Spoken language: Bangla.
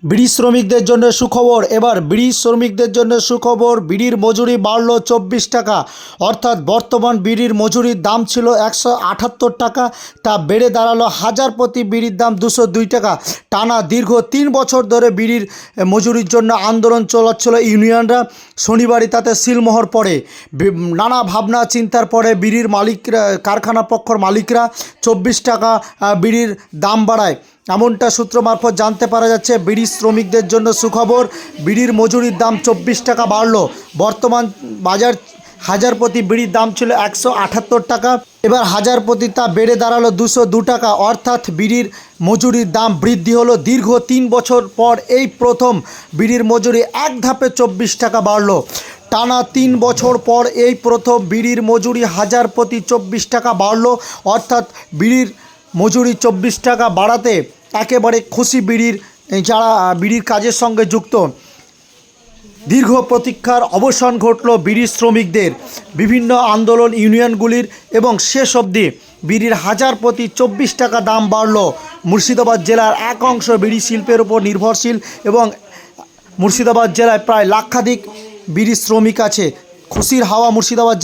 বিড়ি শ্রমিকদের জন্য সুখবর। এবার বিড়ি শ্রমিকদের জন্য সুখবর, বিড়ির মজুরি বাড়ল 24 টাকা। অর্থাৎ বর্তমান বিড়ির মজুরির দাম ছিল 178 টাকা, তা বেড়ে দাঁড়ালো হাজার প্রতি বিড়ির দাম 202 টাকা। টানা দীর্ঘ 3 বছর ধরে বিড়ির মজুরির জন্য আন্দোলন চালাচ্ছিল ইউনিয়নরা। শনিবারই তাতে সিলমোহর পড়ে। নানা ভাবনা চিন্তার পরে বিড়ির মালিকরা, কারখানা পক্ষর মালিকরা 24 টাকা বিড়ির দাম বাড়ায়, এমনটা সূত্র মারফত জানতে পারা যাচ্ছে। বিড়ি শ্রমিকদের জন্য সুখবর, বিড়ির মজুরির দাম 24 টাকা বাড়ল। বর্তমান বাজার হাজার প্রতি বিড়ির দাম ছিল 178 টাকা, এবার হাজার প্রতি তা বেড়ে দাঁড়ালো 202 টাকা। অর্থাৎ বিড়ির মজুরির দাম বৃদ্ধি হলো। দীর্ঘ 3 বছর পর এই প্রথম বিড়ির মজুরি এক ধাপে 24 টাকা বাড়ল। টানা 3 বছর পর এই প্রথম বিড়ির মজুরি হাজার প্রতি 24 টাকা বাড়ল। অর্থাৎ বিড়ির মজুরি 24 টাকা বাড়াতে একেবারে খুশি যারা বিড়ির কাজের সঙ্গে যুক্ত। দীর্ঘ প্রতীক্ষার অবসান ঘটল বিড়ি শ্রমিকদের। বিভিন্ন আন্দোলন ইউনিয়নগুলির এবং শেষ অবধি বিড়ির হাজার প্রতি 24 টাকা দাম বাড়ল। মুর্শিদাবাদ জেলার এক অংশ বিড়ি শিল্পের উপর নির্ভরশীল এবং মুর্শিদাবাদ জেলায় প্রায় লাক্ষাধিক বিড়ি শ্রমিক আছে। খুশির হাওয়া মুর্শিদাবাদ জেলা।